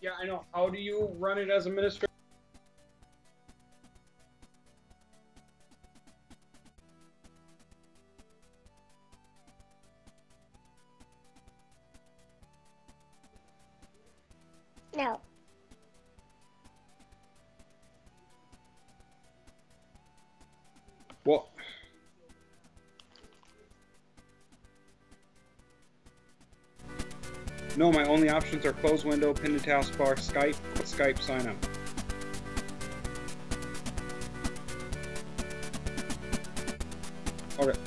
Yeah, I know. How do you run it as administrator? No. Well, no, my only options are close window, pin to taskbar, Skype, sign up. Okay.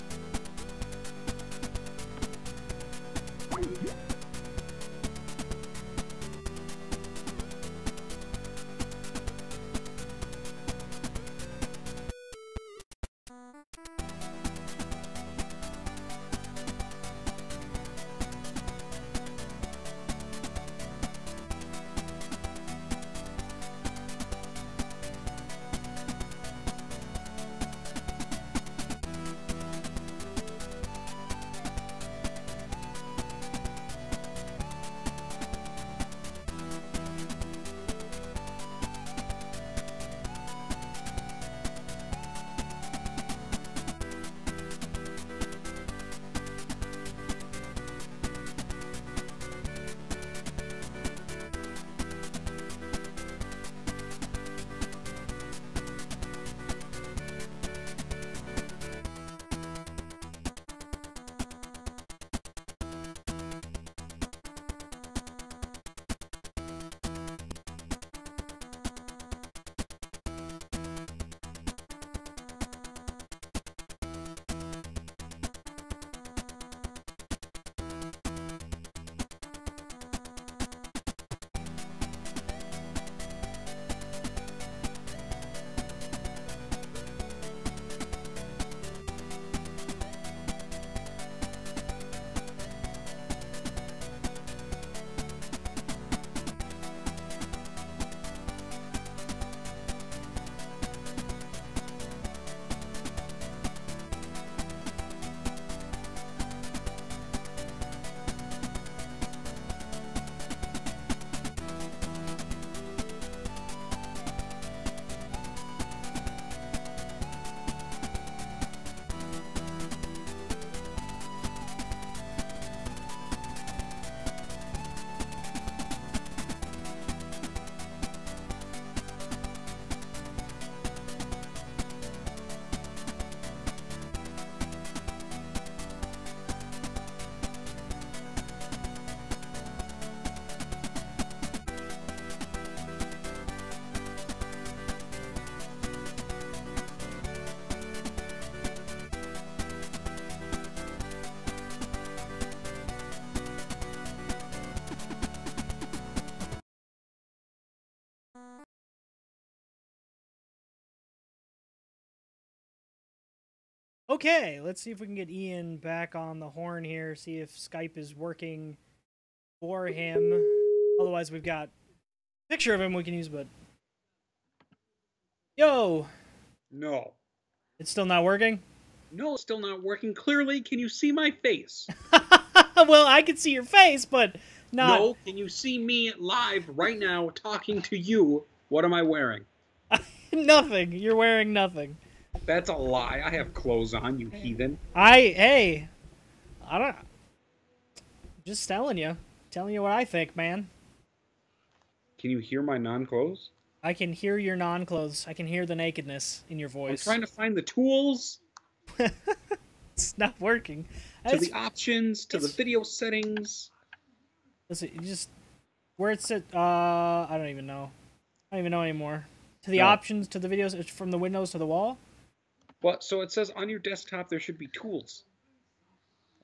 Okay, let's see if we can get Ian back on the horn here, see if Skype is working for him. Otherwise, we've got a picture of him we can use, but... Yo! No. It's still not working? No, it's still not working. Clearly, can you see my face? Well, I can see your face, but not... No, can you see me live right now talking to you? What am I wearing? Nothing. You're wearing nothing. That's a lie. I have clothes on, you heathen. Hey, I don't... Just telling you what I think, man. Can you hear my non-clothes? I can hear your non-clothes. I can hear the nakedness in your voice. I'm trying to find the tools. It's not working. To the options, to the video settings. Listen, you just... Where it said... I don't even know. I don't even know anymore. To the options, to the videos, from the windows to the wall? Well, so it says on your desktop there should be tools.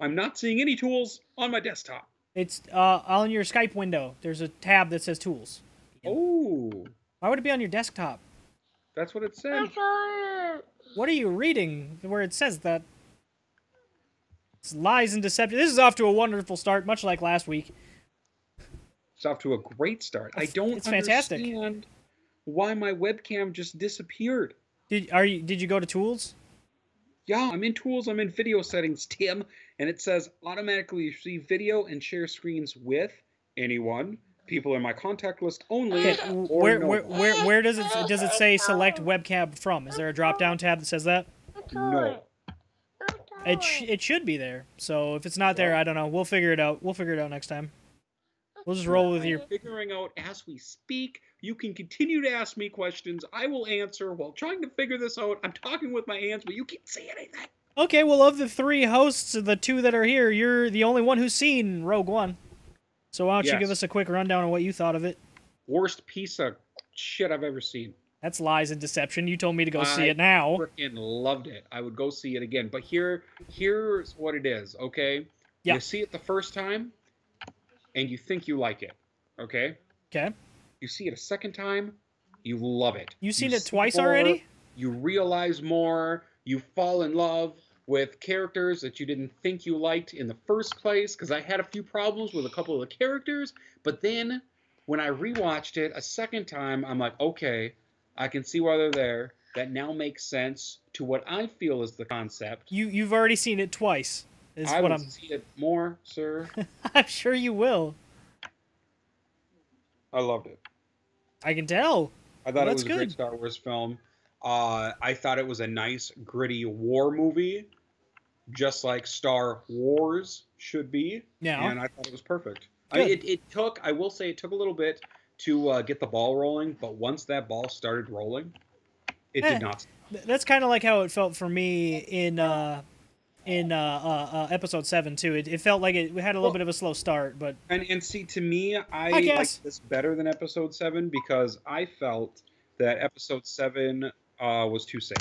I'm not seeing any tools on my desktop. It's on your Skype window. There's a tab that says tools. Oh. Why would it be on your desktop? That's what it said. What are you reading where it says that? It's lies and deception. This is off to a wonderful start, much like last week. It's off to a great start. I don't understand why my webcam just disappeared. Did you go to tools? Yeah, I'm in tools, I'm in video settings, Tim, and it says automatically receive video and share screens with anyone, people in my contact list only. Okay, where does it say select webcam from? Is there a drop down tab that says that? No. It should be there. So if it's not there, I don't know. We'll figure it out. We'll figure it out next time. We'll just roll with your figuring out as we speak. You can continue to ask me questions. I will answer while trying to figure this out. I'm talking with my hands, but you can't say anything. Okay, well, of the 3 hosts, the 2 that are here, you're the only one who's seen Rogue One. So why don't you give us a quick rundown on what you thought of it? Worst piece of shit I've ever seen. That's lies and deception. You told me to go see it now. I freaking loved it. I would go see it again. But here's what it is, okay? Yeah. You see it the first time, and you think you like it, okay? Okay. You see it a second time, you love it. You've seen it twice already? You realize more. You fall in love with characters that you didn't think you liked in the first place, because I had a few problems with a couple of the characters, but then when I rewatched it a second time, I'm like, okay, I can see why they're there. That now makes sense to what I feel is the concept. You've already seen it twice. I will see it more, sir. I'm sure you will. I loved it. I can tell. I thought it was a great Star Wars film. I thought it was a nice, gritty war movie, just like Star Wars should be. Yeah. And I thought it was perfect. I mean, I will say it took a little bit to get the ball rolling, but once that ball started rolling, it did not. That's kind of like how it felt for me in episode 7 too. It felt like it had a little bit of a slow start, but and see, to me, I like this better than episode 7 because I felt that episode 7 was too safe.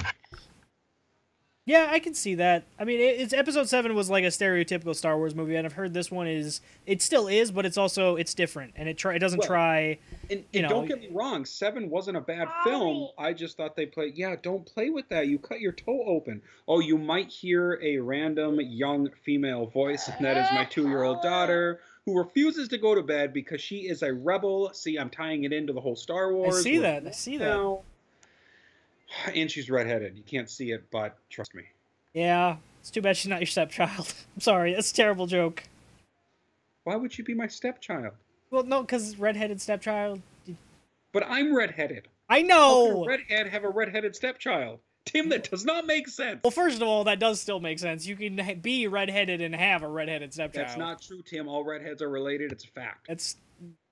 Yeah, I can see that. I mean, it's episode 7 was like a stereotypical Star Wars movie, and I've heard this one it still is, but it's different, and it doesn't try. And don't get me wrong, 7 wasn't a bad film. I just thought they played. Yeah, don't play with that. You cut your toe open. Oh, you might hear a random young female voice, and that is my 2-year-old daughter who refuses to go to bed because she is a rebel. See, I'm tying it into the whole Star Wars. I see that. And she's redheaded. You can't see it, but trust me. Yeah, it's too bad she's not your stepchild. I'm sorry, that's a terrible joke. Why would she be my stepchild? Well, no, because redheaded stepchild. But I'm redheaded. I know! How can a redhead have a redheaded stepchild? Tim, that does not make sense. Well, first of all, that does still make sense. You can be redheaded and have a redheaded stepchild. That's not true, Tim. All redheads are related. It's a fact. It's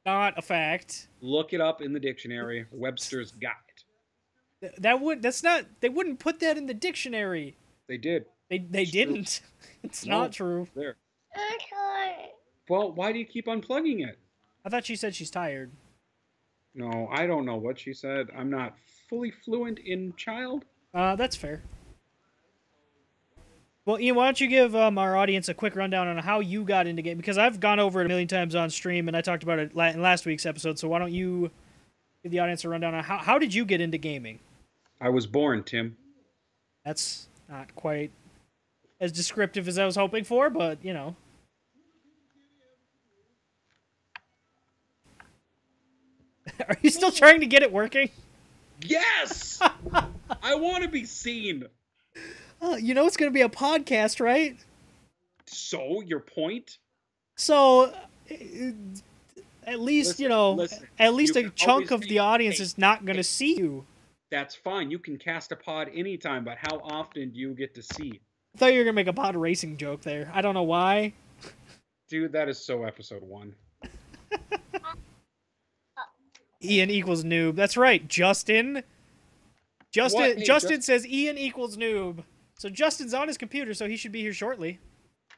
not a fact. Look it up in the dictionary. Webster's got it. They wouldn't put that in the dictionary. They did. They didn't. It's not true. There. Well, why do you keep unplugging it? I thought she said she's tired. No, I don't know what she said. I'm not fully fluent in child. That's fair. Well, Ian, why don't you give our audience a quick rundown on how you got into gaming? Because I've gone over it a million times on stream, and I talked about it in last week's episode, so why don't you give the audience a rundown on how did you get into gaming? I was born, Tim. That's not quite as descriptive as I was hoping for, but, you know. Are you still trying to get it working? Yes! I want to be seen. You know it's going to be a podcast, right? So, your point? So, at least, at least a chunk of the audience is not going to see you. That's fine. You can cast a pod anytime, but how often do you get to see? I thought you were going to make a pod racing joke there. I don't know why. Dude, that is so episode 1. Ian equals noob. That's right, Justin. Justin says Ian equals noob. So Justin's on his computer, so he should be here shortly.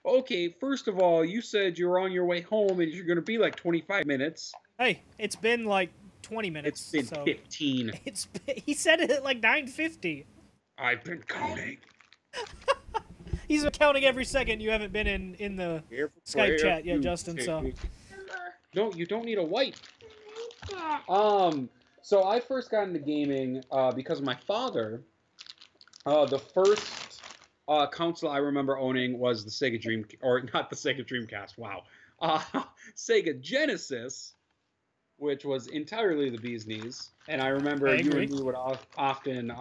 Okay, first of all, you said you were on your way home and you're going to be like 25 minutes. Hey, it's been like 20 minutes. It's been 15. He said it at like 9:50. I've been counting. He's been counting every second you haven't been in the Skype chat yet, Justin. So. No, you don't need a wipe. So I first got into gaming because of my father. The first console I remember owning was the Sega not the Sega Dreamcast. Wow, Sega Genesis, which was entirely the bee's knees. And I remember you and me would often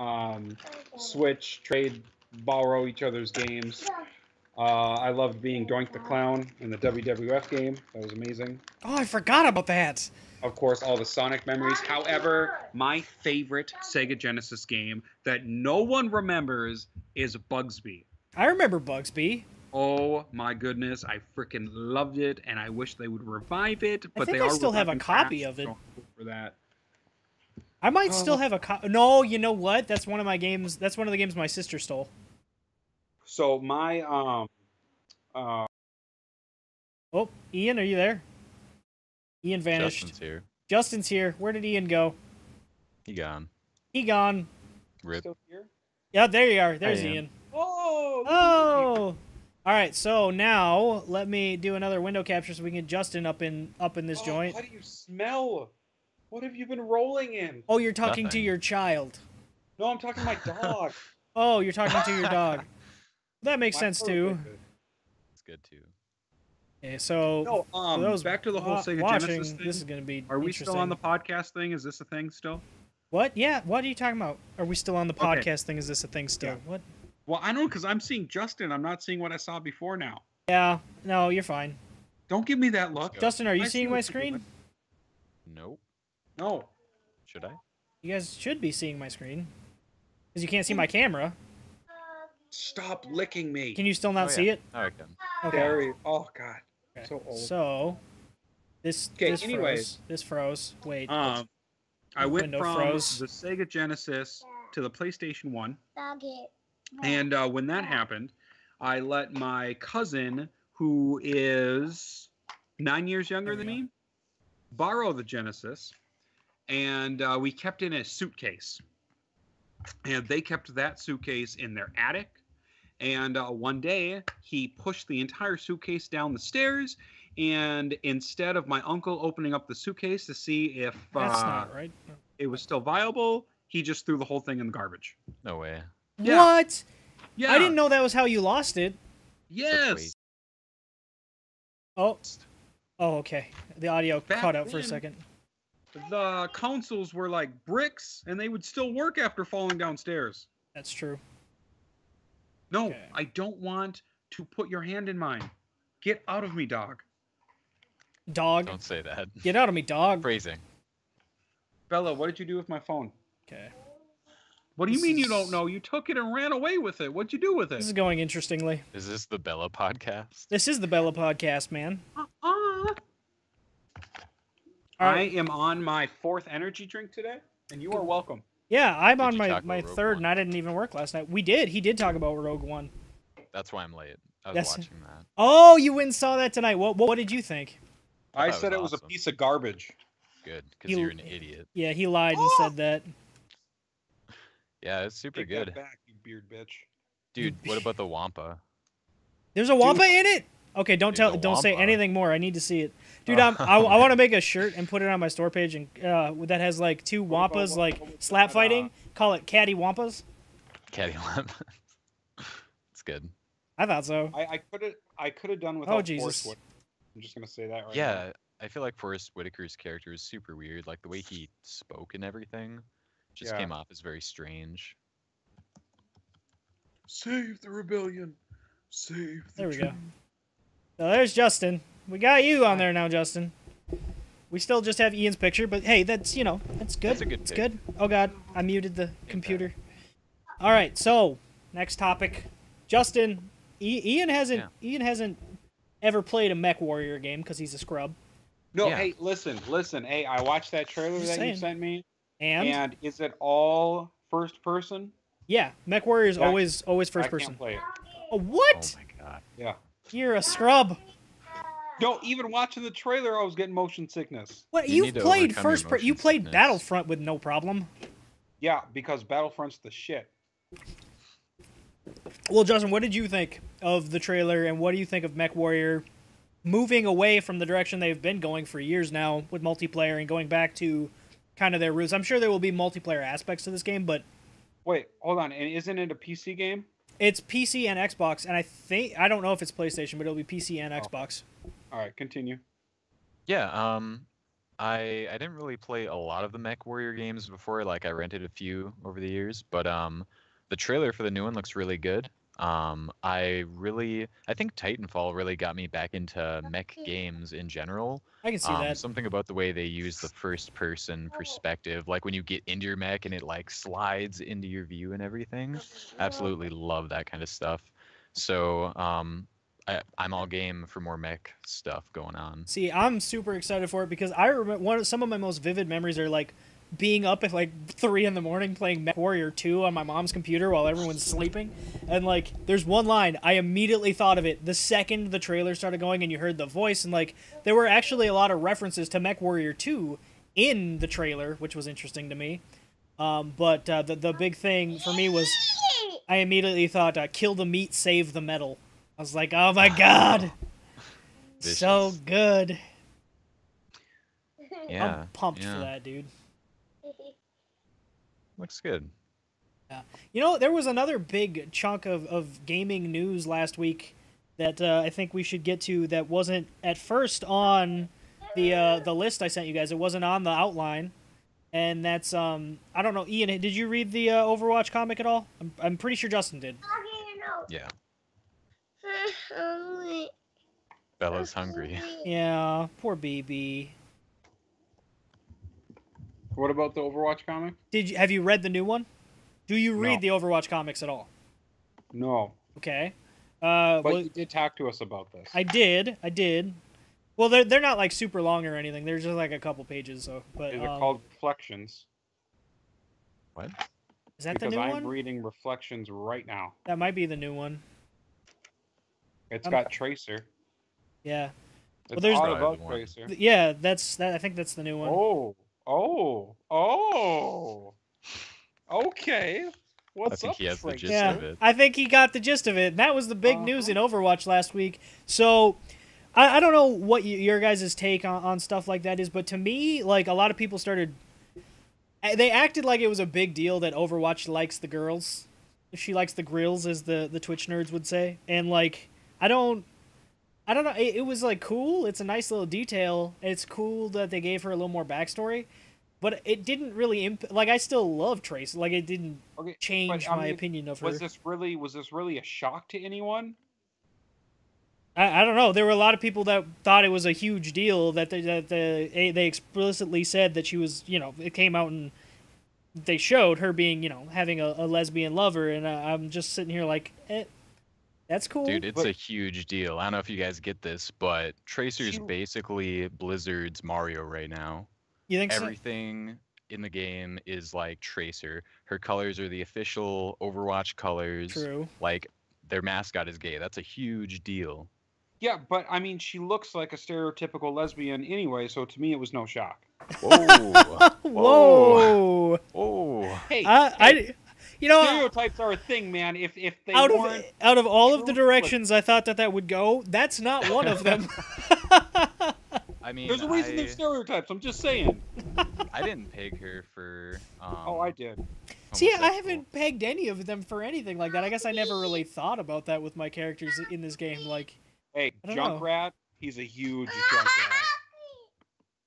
switch, trade, borrow each other's games. I loved being Doink the Clown in the WWF game. That was amazing. Oh, I forgot about that. Of course, all the Sonic memories. However, my favorite Sega Genesis game that no one remembers is Bugsby. I remember Bugsby. Oh my goodness, I freaking loved it, and I wish they would revive it. But think they I are still have a reviving copy Crash, of it. so for that. I might still have a No, you know what? That's one of my games. That's one of the games my sister stole. So my Oh, Ian, are you there? Ian vanished. Justin's here. Where did Ian go? He gone. He gone. Rip. still here? Yeah, there you are. There's I am. Ian. Oh, Oh. All right. So now let me do another window capture so we can get Justin up in this joint. What do you smell? What have you been rolling in? Oh, you're talking to Nothing. your child. No, I'm talking to my dog. Oh, you're talking to your dog. That makes My sense fur too. liquid. It's good too. Okay, so No, for those back to the whole Sega watching, Genesis thing. this is going to be Are we interesting. still on the podcast thing? Is this a thing still? What? Yeah. What are you talking about? Are we still on the Okay. podcast thing? Is this a thing still? Yeah. What? Well, I don't know because I'm seeing Justin. I'm not seeing what I saw before now. Yeah. No, you're fine. Don't give me that look. Justin, are you I see seeing what my you're screen? doing. Nope. No. Should I? You guys should be seeing my screen. Because you can't see my camera. Stop licking me. Can you still not Oh, see yeah. it? Now I can. Okay. Gary. Oh God. Okay. So old. So, this anyways. froze. This froze. Wait. I went Window from froze. the Sega Genesis to the PlayStation 1. Doggy. And when that happened, I let my cousin, who is 9 years younger There than we me, borrow the Genesis. And we kept it in a suitcase. And they kept that suitcase in their attic. And one day, he pushed the entire suitcase down the stairs. And instead of my uncle opening up the suitcase to see if That's not right. it was still viable, he just threw the whole thing in the garbage. No way. Yeah. What? Yeah. I didn't know that was how you lost it. Yes. Oh. Oh, okay. The audio Back cut out for a then- second. The consoles were like bricks, and they would still work after falling downstairs. That's true. No, Okay. I don't want to put your hand in mine. Get out of me, dog. Dog. Don't say that. Get out of me, dog. Phrasing. Bella, what did you do with my phone? Okay. What do you This mean you is- don't know? You took it and ran away with it. What'd you do with This is it? going interestingly. Is this the Bella podcast? This is the Bella podcast, man. All I right. am on my 4th energy drink today, and you are welcome. Yeah, I'm Did on you my, talk my about Rogue third, One? and I didn't even work last night. We did. He did talk about Rogue One. That's why I'm late. I was Yes. watching that. Oh, you went and saw that tonight. What did you think? I thought it said was it was a awesome. piece of garbage. Good, because You- you're an idiot. Yeah, he lied and said that. Yeah, it's super Take good. that back, you beard bitch. Dude, what about the Wampa? There's a Wampa in it. Okay, don't There's a don't say Wampa. anything more. I need to see it, dude. Oh. I want to make a shirt and put it on my store page, and that has like two Wampas like slap fighting. Call it Caddy Wampas. Caddy Lamp. It's good. I thought so. I could have done without Jesus. Forrest Whitaker. I'm just gonna say that right now. Yeah, I feel like Forrest Whitaker's character is super weird. Like the way he spoke and everything just Yeah. came off as very strange. Save the rebellion. Save the There we go. So there's Justin. We got you on there now, Justin. We still just have Ian's picture, but hey, that's that's good. That's a good It's pick. good. Oh God, I muted the computer. All right, so next topic, Justin. Ian hasn't ever played a Mech Warrior game because he's a scrub. No, Yeah. hey, listen. Hey, I watched that trailer Just that saying. you sent me, And, and is it all first person? yeah, Mech Warrior is Yeah, always first I person. can't play it. Oh, what? Oh my god. Yeah. You're a scrub. No, even watching the trailer, I was getting motion sickness. What? You You've need to played overcome your you motion played sickness. Battlefront with no problem. Yeah, because Battlefront's the shit. Well, Justin, what did you think of the trailer, and what do you think of Mech Warrior moving away from the direction they've been going for years now with multiplayer and going back to kind of their roots? I'm sure there will be multiplayer aspects to this game, but Wait, hold on. And isn't it a PC game? it's PC and Xbox, and I don't know if it's PlayStation, but it'll be PC and Oh. Xbox. All right, continue. Yeah, I didn't really play a lot of the Mech Warrior games before. Like I rented a few over the years, but the trailer for the new one looks really good. I think Titanfall really got me back into mech games in general. I can see that. Something about the way they use the first person perspective, like when you get into your mech and it like slides into your view and everything. Absolutely love that kind of stuff. So I'm all game for more mech stuff going on. See, I'm super excited for it because I remember some of my most vivid memories are like being up at like 3 in the morning playing MechWarrior 2 on my mom's computer while everyone's sleeping. And like, there's one line, I immediately thought of it the second the trailer started going and you heard the voice. And like, there were actually a lot of references to MechWarrior 2 in the trailer, which was interesting to me. But the big thing for me was I immediately thought, kill the meat, save the metal. I was like, oh my god! So good. Yeah, I'm pumped for that, dude. Looks good. Yeah. You know, there was another big chunk of gaming news last week that I think we should get to that wasn't at first on the list I sent you guys. It wasn't on the outline. And that's, I don't know, Ian, did you read the Overwatch comic at all? I'm pretty sure Justin did. Yeah. Bella's hungry. Yeah, poor baby. What about the Overwatch comic? Have you read the new one? Do you read No. the Overwatch comics at all? No. Okay. But Well, you did talk to us about this. I did. Well, they're not like super long or anything. They're just like a couple pages. So, but Is it called Reflections? What? is that Because the new I'm one? reading Reflections right now. That might be the new one. It's got Tracer. Yeah. It's there's- all Probably about the one. Tracer. Yeah, I think that's the new one. Oh. Okay. I What's think up, he has the Tracer? gist Yeah, of it. I think he got the gist of it. And that was the big news in Uh-huh. Overwatch last week. So, I don't know what your guys' take on stuff like that is, but to me, like, a lot of people started... They acted like it was a big deal that Overwatch likes the girls. She likes the grills, as the Twitch nerds would say. And, like, I don't know. It was, like, cool. It's a nice little detail. It's cool that they gave her a little more backstory. But it didn't really like, I still love Trace. Like, it didn't Okay, change but, I my mean, opinion of her. Was this really a shock to anyone? I don't know. There were a lot of people that thought it was a huge deal that they explicitly said that she was, it came out and they showed her being, having a lesbian lover, and I'm just sitting here like, that's cool. Dude, it's But- a huge deal. I don't know if you guys get this, but Tracer's She- basically Blizzard's Mario right now. You think so? Everything in the game is like Tracer. Her colors are the official Overwatch colors. True. Like, their mascot is gay. That's a huge deal. Yeah, but I mean, she looks like a stereotypical lesbian anyway, so to me, it was no shock. Whoa. Whoa! Oh. Hey, Stereotypes stereotypes are a thing, man. If they out weren't, of all of the true, directions I thought that would go, that's not one of them. I mean, there's a reason there's stereotypes. I'm just saying. I didn't peg her for. Oh, I did. See, I homosexual. haven't pegged any of them for anything like that. I guess I never really thought about that with my characters in this game. Like, Hey, I don't know. Junkrat, he's a huge Junkrat.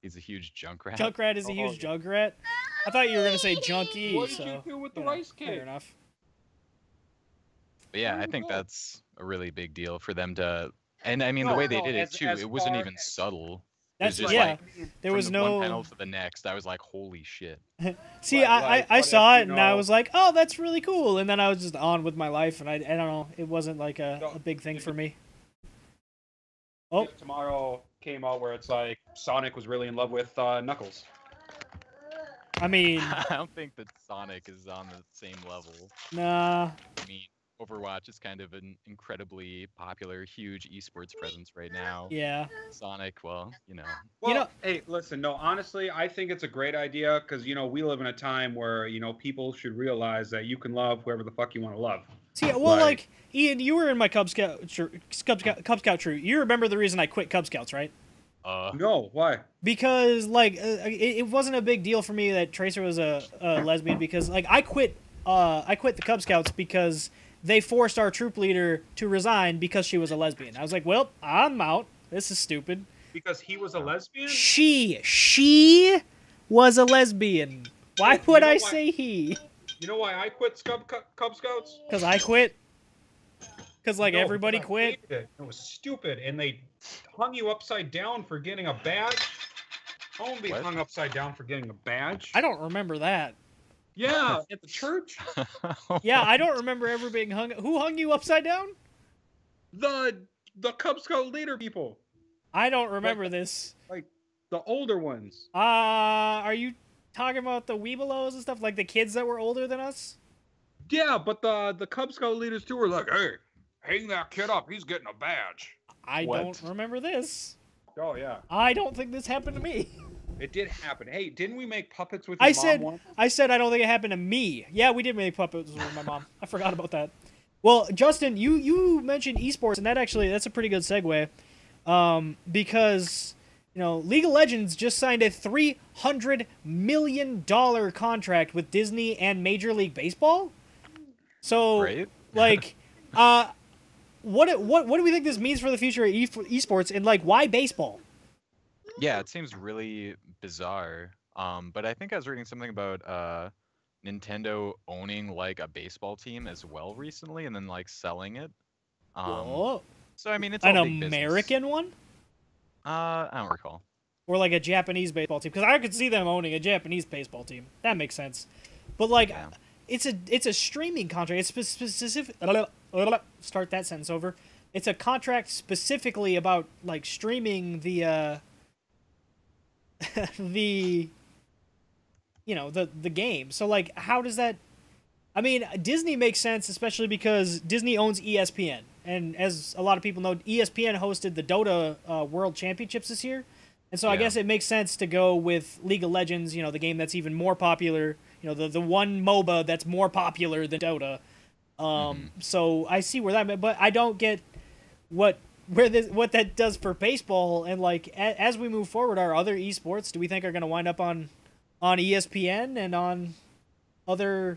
He's a huge Junkrat. Junkrat is a Oh, huge yeah. Junkrat. I thought you were gonna say Junkie. What did so, you do with the you know, rice fair cake? enough. But yeah, I think that's a really big deal for them to. And I mean, the No, way they no, did it as- too, as it wasn't far even as- subtle. That's it was just yeah. like There from was the no. one panel to the next. I was like, holy shit. See, Right, I like, I what saw if, it you and I know- was like, oh, that's really cool. And then I was just on with my life, and I don't know. It wasn't like a big thing for me. Oh, If tomorrow came out where it's like Sonic was really in love with Knuckles. I mean, I don't think that Sonic is on the same level. nah. I mean, Overwatch is kind of an incredibly popular, huge esports presence right now. Yeah. Sonic, well, Well, know- hey, listen, no, honestly, I think it's a great idea because, we live in a time where, people should realize that you can love whoever the fuck you want to love. See, well, Like- like Ian, you were in my Cub Scout troop. You remember the reason I quit Cub Scouts, right? No, why? Because like it wasn't a big deal for me that Tracer was a lesbian because like I quit the Cub Scouts because they forced our troop leader to resign because she was a lesbian. I was like, well, I'm out. This is stupid. Because he was a lesbian? She was a lesbian. Why You would know I why- say he? You know why I quit Cub Scouts? Because I quit. Because like No, everybody but I quit. hated it. It was stupid, and they hung you upside down for getting a badge. I won't be What? hung upside down for getting a badge. I don't remember that. Yeah, at the church. Yeah, I don't remember ever being hung. Who hung you upside down? The Cub Scout leader people, I don't remember this. the older ones. Are you talking about the Weebelows and stuff, like the kids that were older than us? Yeah, but the Cub Scout leaders too were like, hey, hang that kid up. He's getting a badge. I What? don't remember this. Oh yeah, I don't think this happened to me. it did happen. Hey, didn't we make puppets with I your said mom once? I said I don't think it happened to me. Yeah, we did make puppets with my mom. I forgot about that. Well, Justin, you mentioned esports, and that's a pretty good segue, because League of Legends just signed a $300 million contract with Disney and Major League Baseball. So, Right? like, what do we think this means for the future of esports, and like, why baseball? Yeah, it seems really bizarre. But I think I was reading something about Nintendo owning like a baseball team as well recently, and then like selling it. Whoa. So I mean, it's An all big business. American one? I don't recall. Or like a Japanese baseball team, because I could see them owning a Japanese baseball team. That makes sense. But like, Yeah. it's a streaming contract. It's specific. Start that sentence over. It's a contract specifically about like streaming the the game. So like, how does that? I mean, Disney makes sense, especially because Disney owns ESPN, and as a lot of people know, ESPN hosted the Dota World Championships this year, and so I Yeah. guess it makes sense to go with League of Legends, the game that's even more popular, the one MOBA that's more popular than Dota. So I see where that, but I don't get what that does for baseball, and like as we move forward, our other esports, do we think are going to wind up on ESPN and on other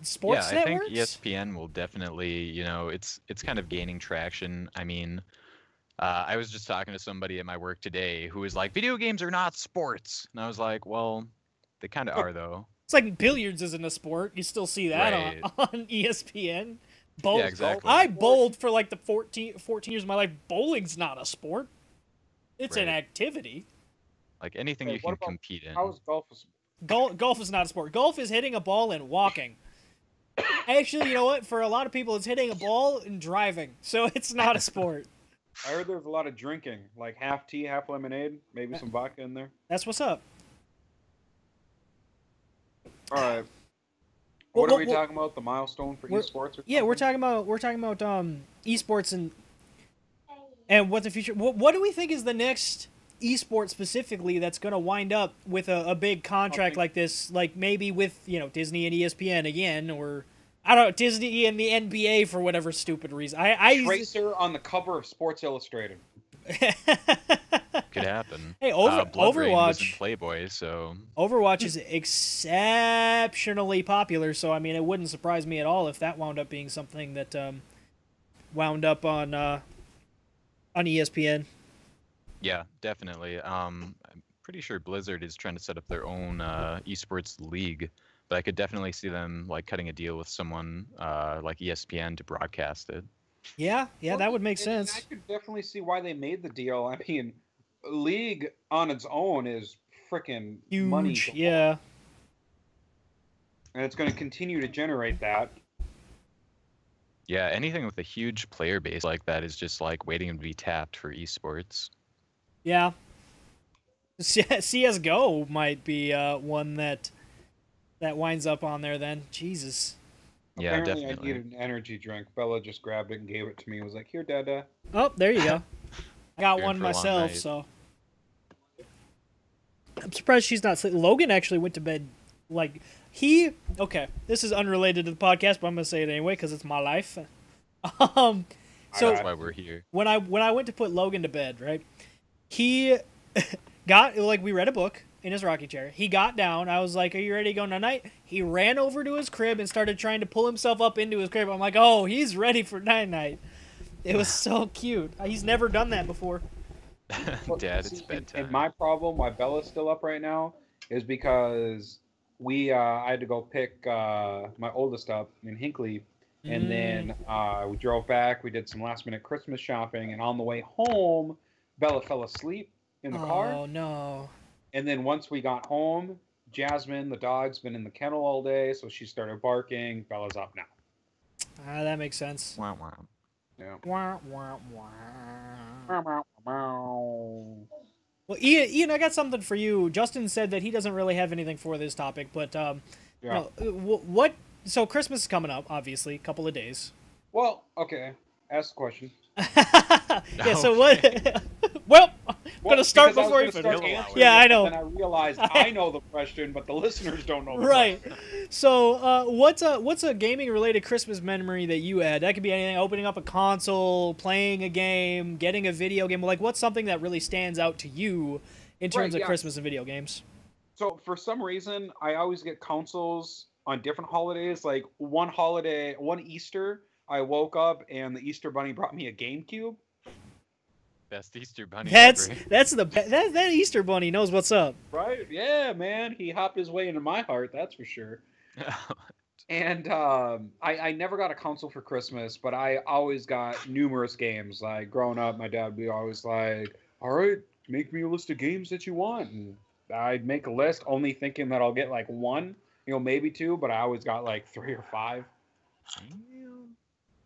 sports yeah, networks? I think ESPN will definitely, it's kind of gaining traction. I mean, I was just talking to somebody at my work today who was like, video games are not sports. And I was like, well, they kind of are, though. It's like billiards isn't a sport. You still see that Right. on ESPN. Bowl- Yeah, exactly. I bowled for like the 14 years of my life. Bowling's not a sport. It's an Right. activity. Like anything Hey, you what can about- compete in. How's golf? Golf is not a sport. Golf is hitting a ball and walking. Actually, you know what? For a lot of people, it's hitting a ball and driving. So it's not a sport. I heard there's a lot of drinking, like half tea, half lemonade, maybe some vodka in there. That's what's up. All right. Well, What are we well, talking about? The milestone for we're- esports? Or Yeah, we're something? talking about esports and what the future. What do we think is the next esport specifically that's going to wind up with a big contract think- like this? Like maybe with Disney and ESPN again, or I don't know, Disney and the NBA for whatever stupid reason. I Tracer on the cover of Sports Illustrated. Could happen. Hey, Blood Rain was in Overwatch. Playboy, so Overwatch is exceptionally popular, so I mean, it wouldn't surprise me at all if that wound up being something that wound up on ESPN. yeah, definitely. I'm pretty sure Blizzard is trying to set up their own esports league, but I could definitely see them like cutting a deal with someone like ESPN to broadcast it. Yeah, Well, that would make and sense. I could definitely see why they made the deal. I mean, League on its own is freaking money. Huge, yeah. And it's going to continue to generate that. Yeah, anything with a huge player base like that is just like waiting to be tapped for esports. Yeah. CS:GO might be one that winds up on there then. Jesus. Yeah, Apparently, definitely. I needed an energy drink. Bella just grabbed it and gave it to me. Was like, "Here, Dada." Oh, there you go. I got Here one for a long myself, night. so I'm surprised she's not sleeping. Logan actually went to bed okay, this is unrelated to the podcast, but I'm going to say it anyway cuz it's my life. So That's why we're here. when I went to put Logan to bed, right? He got we read a book in his rocking chair. He got down. I was like, "Are you ready to go night night?" He ran over to his crib and started trying to pull himself up into his crib. I'm like, "Oh, he's ready for night night." It was so cute. He's never done that before. Dad, See, it's bedtime. And my problem, why Bella's still up right now, is because I had to go pick my oldest up in Hinckley, And then we drove back. We did some last minute Christmas shopping, and on the way home, Bella fell asleep in the car. Oh no. And then once we got home, Jasmine, the dog's been in the kennel all day, so she started barking. Bella's up now. That makes sense. Wow, wow. Yeah. Wah, wah, wah. Meow, meow, meow. Well, Ian, I got something for you. Justin said that he doesn't really have anything for this topic, but Yeah. no, what? So Christmas is coming up, obviously, a couple of days. Well, okay. Ask the question. Yeah. So what? Well, I'm gonna start because I was before you gonna start finish. answering Yeah, I it, but know. Then I realized I know the question, but the listeners don't know. The Right. question. So, what's a gaming related Christmas memory that you had? That could be anything: opening up a console, playing a game, getting a video game. Like, what's something that really stands out to you in terms Right, of yeah. Christmas and video games? So for some reason, I always get consoles on different holidays. Like one holiday, one Easter, I woke up and the Easter Bunny brought me a GameCube. Best Easter bunny That's ever. that Easter Bunny knows what's up. Right? Yeah, man. He hopped his way into my heart, that's for sure. And I never got a console for Christmas, but I always got numerous games. Like growing up, my dad would be always like, "All right, make me a list of games that you want." And I'd make a list, only thinking that I'll get like one, maybe two, but I always got like 3 or 5.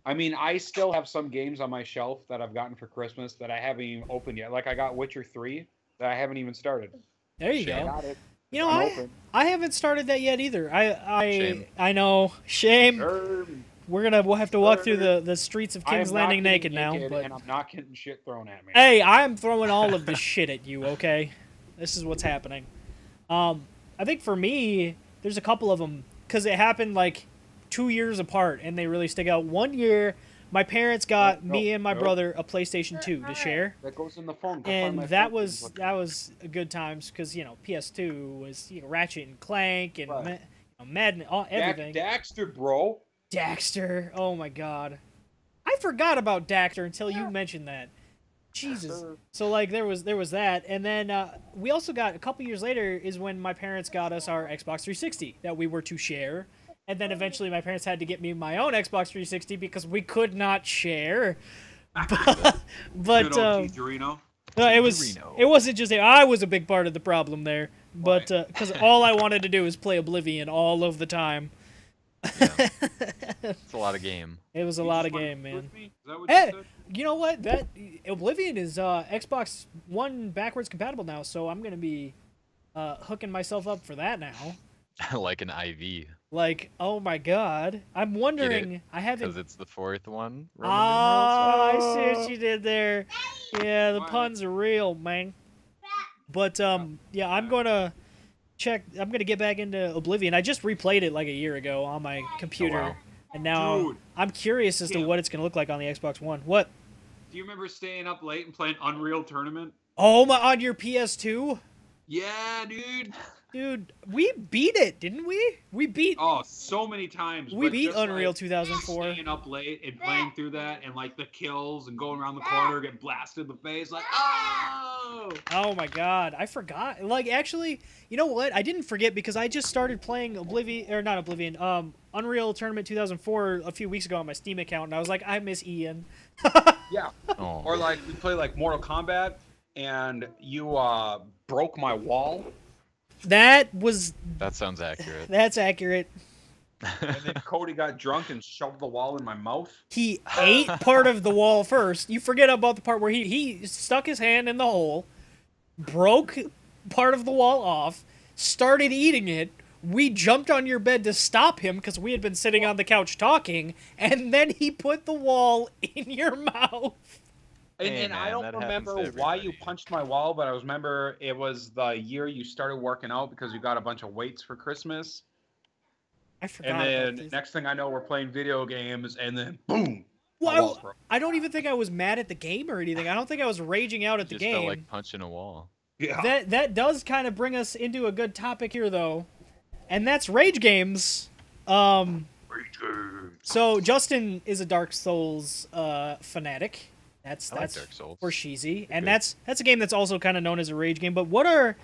I mean, I still have some games on my shelf that I've gotten for Christmas that I haven't even opened yet. Like I got Witcher 3 that I haven't even started. There you Shame. go. Got it. You know, Unopened. I haven't started that yet either. Shame. I know. Shame. Sure. We'll have to walk through the streets of I am King's not Landing getting naked now. But and I'm not getting shit thrown at me. hey, I'm throwing all of this shit at you. Okay, this is what's happening. I think for me, there's a couple of them because it happened like 2 years apart, and they really stick out. One year, my parents got me and my brother a PlayStation 2 to share. That goes in the phone. Go find And my that phone. was good times because PS2 was Ratchet and Clank and Right. Madden, everything. Daxter, bro. Daxter, oh my god, I forgot about Daxter until you mentioned that. Jesus. Sir. So like there was that, and then we also got a couple years later is when my parents got us our Xbox 360 that we were to share. And then eventually my parents had to get me my own Xbox 360 because we could not share. But Good old Torino. no, Dorino. it wasn't just I was a big part of the problem there, but because all I wanted to do was play Oblivion all of the time. It's a lot of game. It was a lot of game, man. Is that what Hey, you said? you know what? That Oblivion is Xbox One backwards compatible now, so I'm gonna be hooking myself up for that now. Like an IV. Like, oh my god, I'm wondering. I Because haven't. it's the 4th one. Oh, I Roman see numerals. what you did there. Yeah, the Wow. puns are real, man. But yeah, I'm gonna check. I'm gonna get back into Oblivion. I just replayed it like a year ago on my computer, wow. and now Dude. I'm curious as to Yeah. what it's gonna look like on the Xbox One. What? Do you remember staying up late and playing Unreal Tournament? Oh my! On your PS2, Yeah, dude. dude, we beat it, didn't we? We beat. Oh, so many times. We but beat just, Unreal like, 2004. Staying up late and playing through that, and like the kills and going around the corner, get blasted in the face, like oh. Oh my god, I forgot. Like, actually, you know what? I didn't forget because I just started playing Unreal Tournament 2004 a few weeks ago on my Steam account, and I was like, I miss Ian. Yeah. Oh, Or like we play like Mortal Kombat, and you broke my wall. That's that sounds accurate. accurate. And then Cody got drunk and shoved the wall in my mouth. He ate part of the wall first. You forget about the part where he stuck his hand in the hole, broke part of the wall off, started eating it. We jumped on your bed to stop him because we had been sitting on the couch talking, and then he put the wall in your mouth. And, Hey, and I man, don't that happens remember to why you everybody. punched my wall, but I remember it was the year you started working out because you got a bunch of weights for Christmas. I forgot And about then this. next thing I know, we're playing video games, and then boom, my Well, wall's broke. I don't even think I was mad at the game or anything. I don't think I was raging out at the Just felt game. like punching a wall. Yeah. That does kind of bring us into a good topic here, though, and that's rage games. So Justin is a Dark Souls fanatic. That's I like Dark Souls. for Sheezy, and good. that's a game that's also kind of known as a rage game. But what are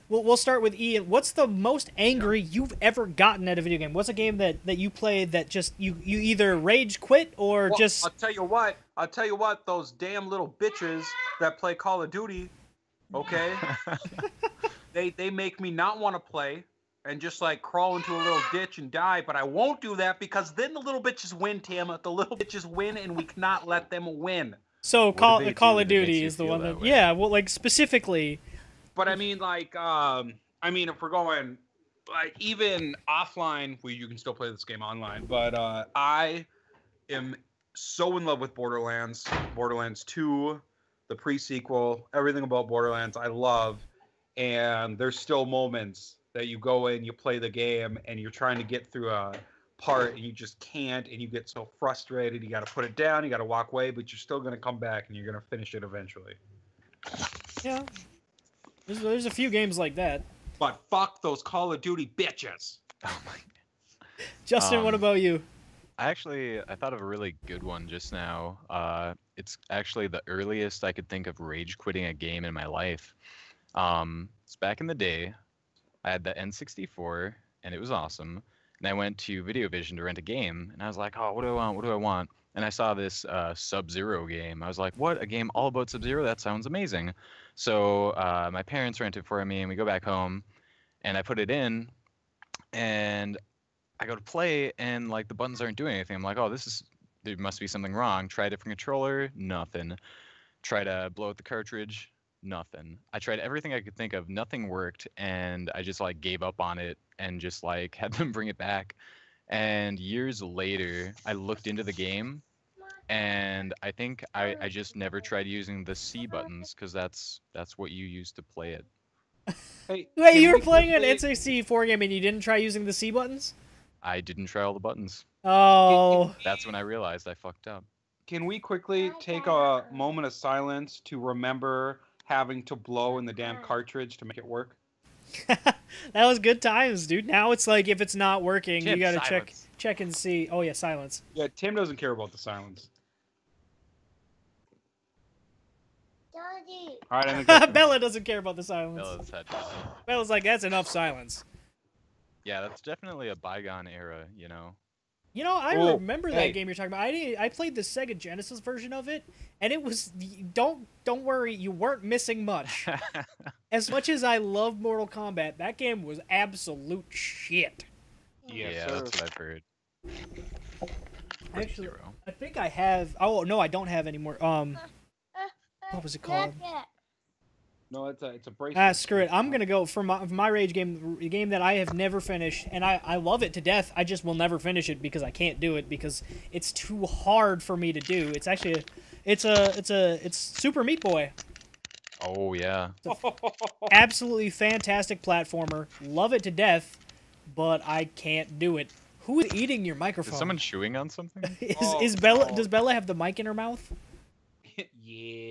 we'll start with Ian. What's the most angry you've ever gotten at a video game? What's a game that you played that just you either rage quit or Well, just I'll tell you what, those damn little bitches that play Call of Duty, okay? they make me not want to play and just like crawl into a little ditch and die, but I won't do that because then the little bitches win, Tim. The little bitches win and we cannot let them win. so do Call they Call do of that makes Duty you is the feel one that that way? yeah, well like specifically. But I mean like if we're going like even offline, you can still play this game online, but I am so in love with Borderlands 2, the pre-sequel, everything about Borderlands I love, and there's still moments that you go in, you play the game, and you're trying to get through a part, and you just can't, and you get so frustrated, you got to put it down, you got to walk away, but you're still going to come back, and you're going to finish it eventually. Yeah, there's a few games like that. But fuck those Call of Duty bitches. Oh my. Justin, what about you? I thought of a really good one just now. It's actually the earliest I could think of rage quitting a game in my life. It's back in the day. I had the N64, and it was awesome. And I went to Video Vision to rent a game, and I was like, oh, what do I want? What do I want? And I saw this Sub-Zero game. I was like, what? A game all about Sub-Zero? That sounds amazing. So my parents rented for me, and we go back home, and I put it in, and I go to play, and like the buttons aren't doing anything. I'm like, oh, there must be something wrong. Try a different controller, nothing. Try to blow out the cartridge, nothing. I tried everything I could think of, nothing worked, and I just like gave up on it and just like had them bring it back. And years later, I looked into the game, and I think I just never tried using the C buttons because that's what you use to play it. Hey, Wait, can you were we playing an quickly- N64 game and you didn't try using the C buttons? I didn't try all the buttons. Oh, That's when I realized I fucked up. Can we quickly take a moment of silence to remember having to blow in the damn cartridge to make it work? that was good times, dude. Now it's like if it's not working, you Tim, gotta silence. check and see. Oh yeah, silence. Yeah, Tim doesn't care about the silence. Daddy. All right, I think that's Bella doesn't care about the silence. Bella's had- Bella's like, that's enough silence. Yeah, that's definitely a bygone era, you know. You know, I Oh, remember hey. that game you're talking about. I played the Sega Genesis version of it, and it was don't worry, you weren't missing much. As much as I love Mortal Kombat, that game was absolute shit. Yes, yeah, sir. that's what I've heard. Actually, Zero. I think I have. Oh no, I don't have any more. What was it called? No, it's a bracelet. Ah, screw it. I'm gonna go for my rage game, a game that I have never finished, and I love it to death. I just will never finish it because I can't do it because it's too hard for me to do. It's actually, it's Super Meat Boy. Oh yeah. Absolutely fantastic platformer. Love it to death, but I can't do it. Who is eating your microphone? Is someone chewing on something? Is Bella? Does Bella have the mic in her mouth? Yeah.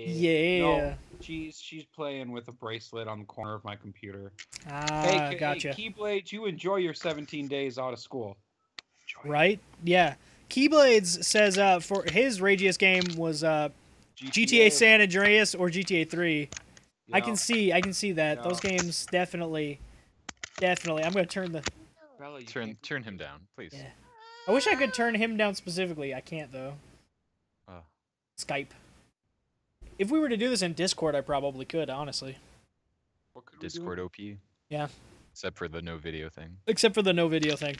Yeah. No, she's playing with a bracelet on the corner of my computer. Ah, gotcha. Hey, Keyblade, you enjoy your 17 days out of school. Right? Yeah. Keyblades says for his ragiest game was GTA San Andreas or GTA 3. I can see that. Yeah. Those games definitely. I'm gonna turn the. Bella, you Turn can't- turn him down, please. Yeah. I wish I could turn him down specifically. I can't though. Oh. Skype. If we were to do this in Discord, I probably could, honestly. What could we do? Discord OP. Yeah. Except for the no video thing. Except for the no video thing.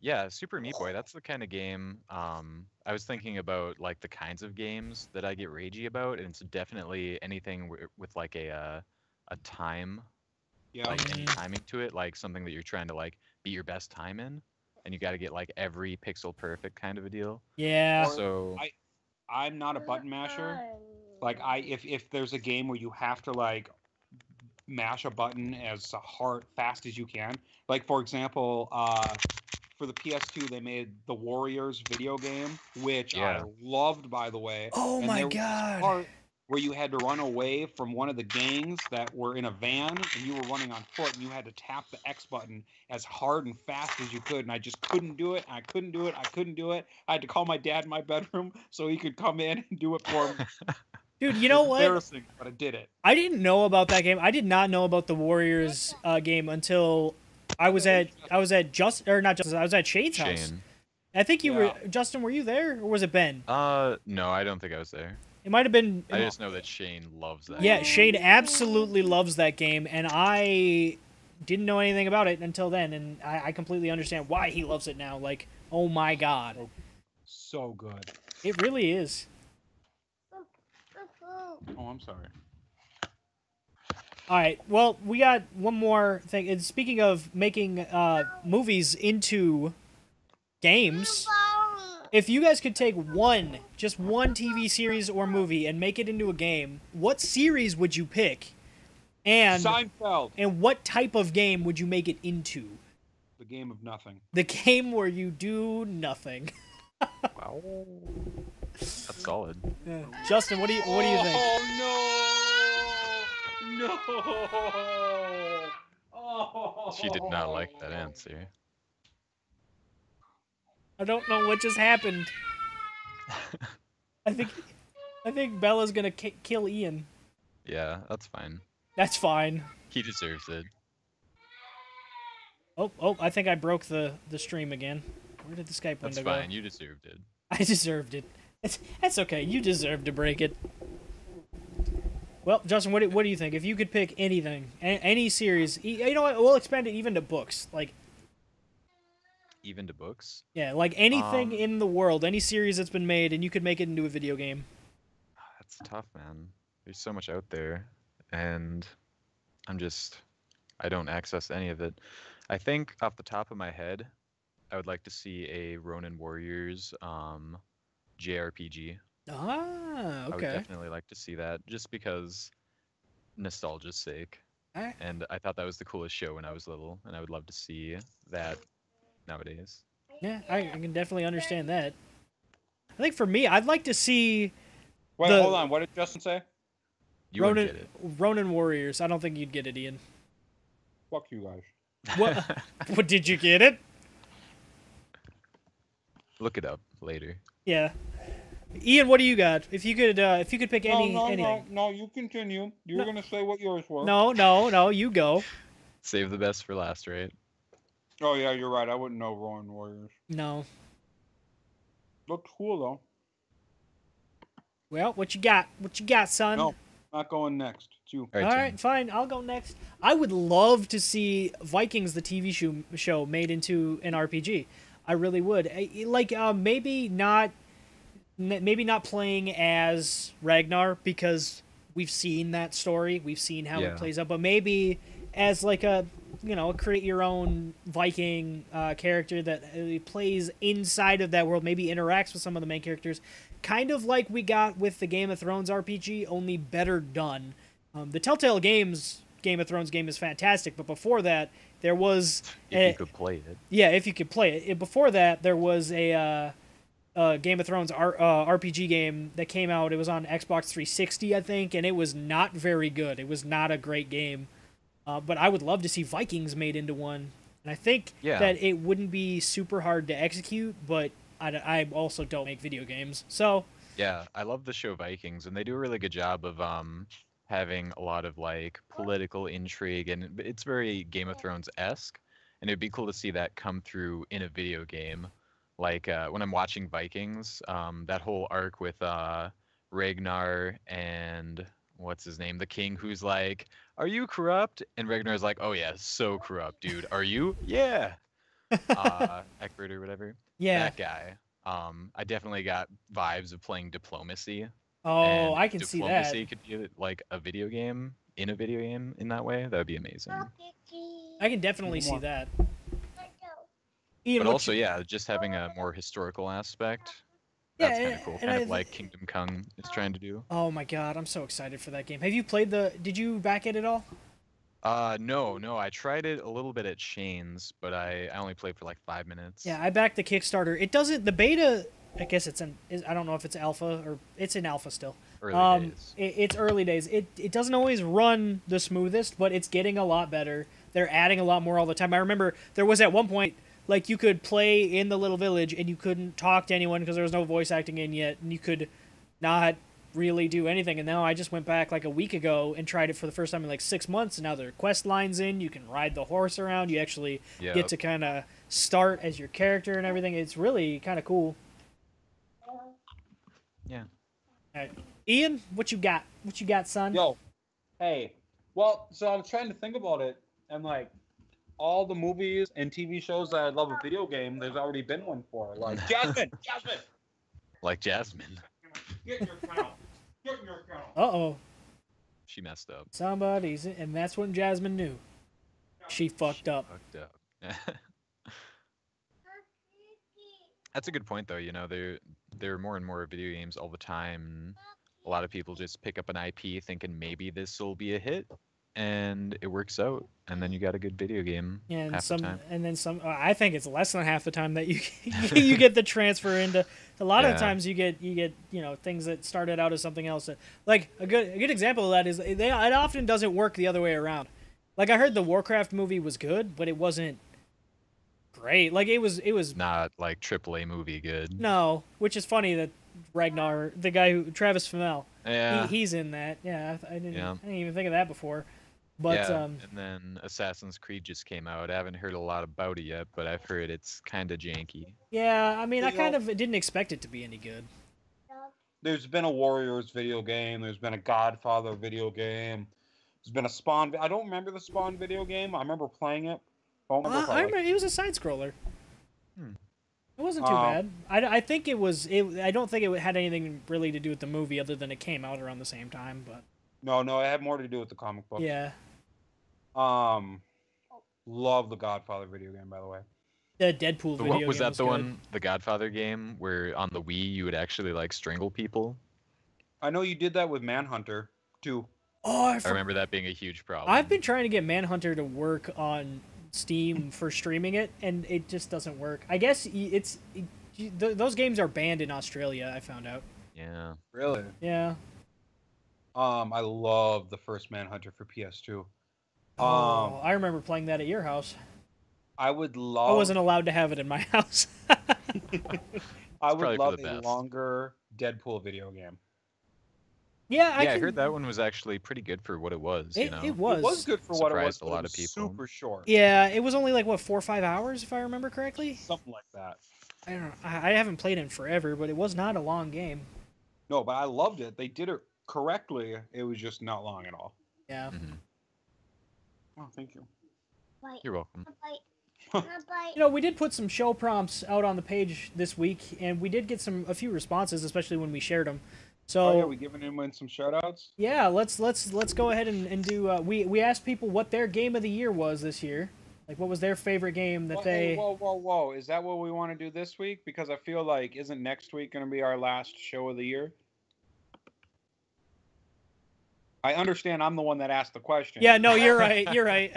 Yeah, Super Meat Boy, that's the kind of game I was thinking about, like the kinds of games that I get ragey about, and it's definitely anything with like a time, Yeah. like any timing to it, like something that you're trying to like beat your best time in, and you got to get like every pixel perfect kind of a deal. Yeah. So I'm not a button masher. Like if there's a game where you have to like mash a button as fast as you can. Like for example, for the PS2 they made the Warriors video game, which I Yeah. loved, by the way. Oh And my there was this god. part where you had to run away from one of the gangs that were in a van, and you were running on foot, and you had to tap the X button as hard and fast as you could, and I just couldn't do it. I couldn't do it. I had to call my dad in my bedroom so he could come in and do it for me. Dude, you know what? Embarrassing, but I did it. I didn't know about that game. I did not know about the Warriors game until I was at I was at Shade's house. Shane. I think you were Yeah. Justin. Were you there, or was it Ben? No, I don't think I was there. It might have been. I just know that Shane loves that. Yeah, Shade absolutely loves that game, and I didn't know anything about it until then, and I completely understand why he loves it now. Like, oh my god, So good. it really is. Oh, I'm sorry. All right, well, we got one more thing. And speaking of making movies into games, if you guys could take just one TV series or movie and make it into a game, what series would you pick? And Seinfeld. what type of game would you make it into? The game of nothing. The game where you do nothing. Wow. That's solid. Justin, what do you think? No. Oh. She did not like that answer. I don't know what just happened. I think Bella's gonna kill Ian. Yeah, that's fine. That's fine. He deserves it. Oh, I think I broke the stream again. Where did the Skype That's window fine. go? You deserved it. I deserved it. That's okay. You deserve to break it. Well, Justin, what do you think? If you could pick anything, any series, you know what? We'll expand it even to books. Like, Even to books. yeah, like anything Um, in the world, any series that's been made, and you could make it into a video game. That's tough, man. There's so much out there, and I don't access any of it. I think off the top of my head, I would like to see a Ronin Warriors JRPG. Ah, I would okay. definitely like to see that, just because nostalgia's sake. Alright. And I thought that was the coolest show when I was little, and I would love to see that nowadays. Yeah, I can definitely understand that. I think for me, I'd like to see Wait, The- hold on. What did Justin say? You wouldn't get it. Ronin Warriors. I don't think you'd get it, Ian. Fuck you guys. What? What did you get it? Look it up later. Yeah. Ian, what do you got? If you could pick anything. No, you continue. You were No. gonna say what yours were. No, you go. Save the best for last, right? Oh yeah, you're right. I wouldn't know Ronin Warriors. No. Looks cool though. Well, what you got? What you got, son? No, not going next. It's you. All All right, right, fine. I'll go next. I would love to see Vikings, the TV show, made into an RPG. I really would. Maybe not playing as Ragnar, because we've seen that story. We've seen how it Yeah. plays out. But maybe as like a create your own Viking character that plays inside of that world. Maybe interacts with some of the main characters, kind of like we got with the Game of Thrones RPG, only better done. The Telltale Games Game of Thrones game is fantastic, but before that, there was If you could play it. yeah, if you could play it. Before that, there was a Game of Thrones RPG game that came out. It was on Xbox 360, I think, and it was not very good. It was not a great game. But I would love to see Vikings made into one. And I think Yeah. that it wouldn't be super hard to execute, but I also don't make video games. So, Yeah, I love the show Vikings, and they do a really good job of having a lot of like political intrigue, and it's very Game of Thrones-esque, and it'd be cool to see that come through in a video game. Like when I'm watching Vikings, that whole arc with Ragnar and what's his name, the king, who's like, "Are you corrupt?" And Ragnar's like, "Oh yeah, so corrupt, dude. Are you?" Yeah. Eckbert or whatever. yeah. That guy. I definitely got vibes of playing diplomacy. Oh, and I can see that. diplomacy could be like a video game in a video game in that way. That would be amazing. I can definitely see that. Ian, But what also, you- yeah, just having a more historical aspect. Yeah, That's kind and- of cool. and Kind I- of like Kingdom Come is trying to do. Oh my god, I'm so excited for that game. Have you played did you back it at all? No. I tried it a little bit at Shane's, but I only played for like 5 minutes. Yeah, I backed the Kickstarter. It doesn't, the beta, I guess I don't know if it's alpha or it's in alpha still. Early days. It's early days. It doesn't always run the smoothest, but it's getting a lot better. They're adding a lot more all the time. I remember there was at one point, like, you could play in the little village and you couldn't talk to anyone because there was no voice acting in yet, and you could not really do anything. And now I just went back like a week ago and tried it for the first time in like 6 months. And now there are quest lines in. You can ride the horse around. You actually get to kind of start as your character and everything. It's really kind of cool. Yeah. All right. Ian, what you got? What you got, son? Yo, hey. Well, so I was trying to think about it, and like all the movies and TV shows that I love a video game, there's already been one for. Like Jasmine. Like Jasmine. Get in your kennel. Get in your kennel. Uh-oh. She messed up. Somebody's... And that's when Jasmine knew. She fucked up. Fucked up. That's a good point, though. You know, there are more and more video games all the time. A lot of people just pick up an IP thinking maybe this will be a hit, and it works out, and then you got a good video game And half the time. then some. I think it's less than half the time that you you get the transfer into. A lot of times you get things that started out as something else. Like a good example of that is it often doesn't work the other way around. Like I heard the Warcraft movie was good, but it wasn't great. Like it was Not like AAA movie good. no, which is funny that Ragnar, the guy who Travis Fimmel, Yeah. he's in that. Yeah, I didn't Yeah. even think of that before. But yeah. And then Assassin's Creed just came out. I haven't heard a lot about it yet, but I've heard it's kind of janky. yeah, I mean, I You kind know- of didn't expect it to be any good. There's been a Warriors video game. There's been a Godfather video game. There's been a Spawn. I don't remember the Spawn video game. I remember playing it. I don't remember if I I liked remember it was a side scroller. Hmm. It wasn't too bad. I think it was. I don't think it had anything really to do with the movie, other than it came out around the same time. But No, it had more to do with the comic book. yeah, Love the Godfather video game, by the way. the Deadpool But video. what was game that the good. one, the Godfather game, where on the Wii you would actually like strangle people? I know you did that with Manhunter too. Oh, I remember that being a huge problem. I've been trying to get Manhunter to work on Steam for streaming it, and it just doesn't work. I guess those games are banned in Australia. I found out. Yeah. Really? Yeah. I love the first Manhunter for PS2. Oh, I remember playing that at your house. I would love. I wasn't allowed to have it in my house. I probably would for love the a best. longer Deadpool video game. Yeah, I heard that one was actually pretty good for what it was. You know, It was. It was good for what it was. Surprised a but lot it of was people. Super short. Yeah, it was only like what 4 or 5 hours, if I remember correctly. Something like that. I don't know. I haven't played it in forever, but it was not a long game. No, but I loved it. They did it correctly. It was just not long at all. Yeah. Mhm. Oh, thank you. You're welcome. You know, we did put some show prompts out on the page this week, and we did get a few responses, especially when we shared them. So Oh, yeah, we giving him some shout outs? yeah, let's go ahead and do. We asked people what their game of the year was this year. Like, what was their favorite game that they? Whoa. Is that what we want to do this week? Because I feel like, isn't next week going to be our last show of the year? I understand I'm the one that asked the question. Yeah, no, you're right. You're right.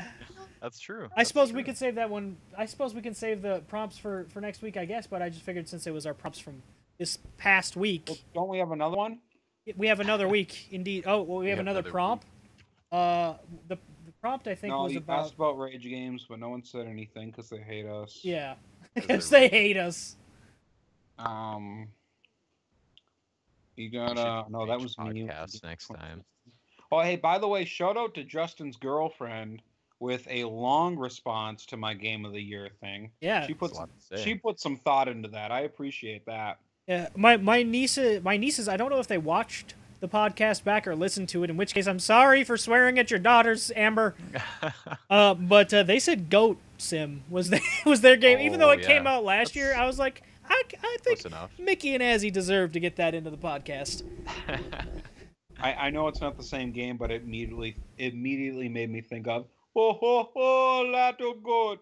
That's true. I suppose we could save that one. I suppose we can save the prompts for next week, I guess. But I just figured since it was our prompts from this past week, Well, don't we have another one? we have another week indeed. Oh, well, we have another prompt. The prompt I think No, was you about. asked about Rage Games, but no one said anything because they hate us. Yeah, Because because they're they hate us. You We got should no, that Rage was me. podcast next time. Oh, hey, by the way, shout out to Justin's girlfriend with a long response to my Game of the Year thing. Yeah, She put That's a lot to say. she put some thought into that. I appreciate that. yeah. My nieces. I don't know if they watched the podcast back or listened to it. In which case, I'm sorry for swearing at your daughters, Amber. But they said Goat Sim was their game, even though Oh, it came yeah. out last year. I was like, I think Close enough. Mickey and Azzy deserve to get that into the podcast. I know it's not the same game, but it immediately made me think of Lato Good.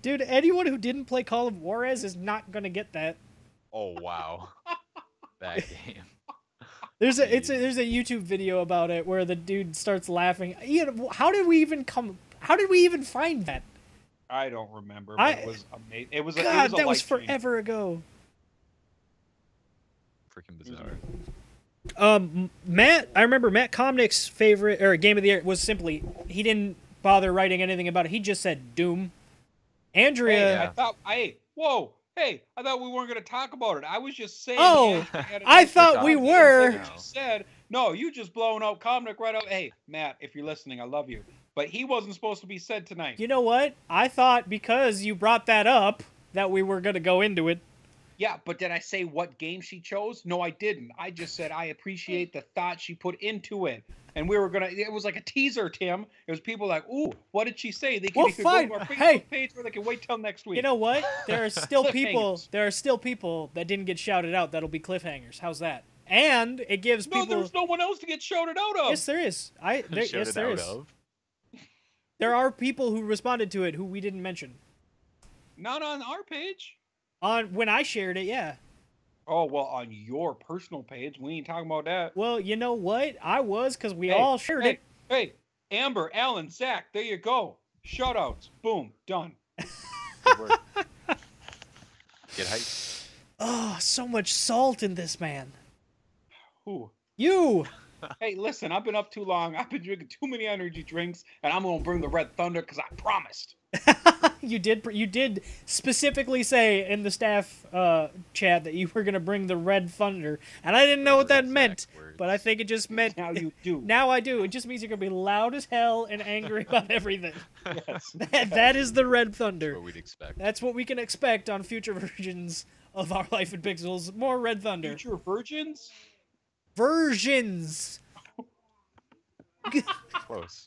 Dude, anyone who didn't play Call of Juarez is not gonna get that. Oh wow, that game. There's a YouTube video about it where the dude starts laughing. Ian, how did we even find that? I don't remember, but it was amazing. It was God, that was life change. forever ago. Freaking bizarre. Matt, I remember Matt Komnick's favorite or game of the year was simply he didn't bother writing anything about it. He just said Doom. Andrea, Hey, I thought, whoa, Hey, I thought we weren't going to talk about it. I was just saying. Oh, hey, had a I nice thought we time. were. Like you said, no, you just blowing out Comnic right out. Hey, Matt, if you're listening, I love you. But he wasn't supposed to be said tonight. You know what? I thought because you brought that up that we were going to go into it. Yeah, but did I say what game she chose? No, I didn't. I just said I appreciate the thought she put into it. And we were it was like a teaser, Tim. It was people like, ooh, what did she say? They can Well, either fine. go to our Facebook Hey. page or they can wait till next week. You know what? There are still people. Cliffhangers. There are still people that didn't get shouted out. That'll be cliffhangers. How's that? And it gives no, people. there's no one else to get shouted out of. Yes, there is. Yes, Shouted there out is. of. There are people who responded to it who we didn't mention. Not on our page. On when I shared it, yeah. Oh, well, on your personal page. We ain't talking about that. Well, you know what? I was because we Hey, all shared it. Hey, Amber, Alan, Zach, there you go. Shoutouts. Boom. Done. Good work. Get hyped. Oh, so much salt in this, man. Ooh. You. Hey, listen, I've been up too long. I've been drinking too many energy drinks, and I'm going to bring the Red Thunder because I promised. You did specifically say in the staff chat that you were gonna bring the Red Thunder, and I didn't know what that Exact meant, words. but I think it just meant Now you do. now I do. It just means you're gonna be loud as hell and angry about everything. Yes. That is the Red That's Thunder. what we'd expect. That's what we can expect on future versions of Our Life in Pixels. More Red Thunder Future virgins? versions. Close.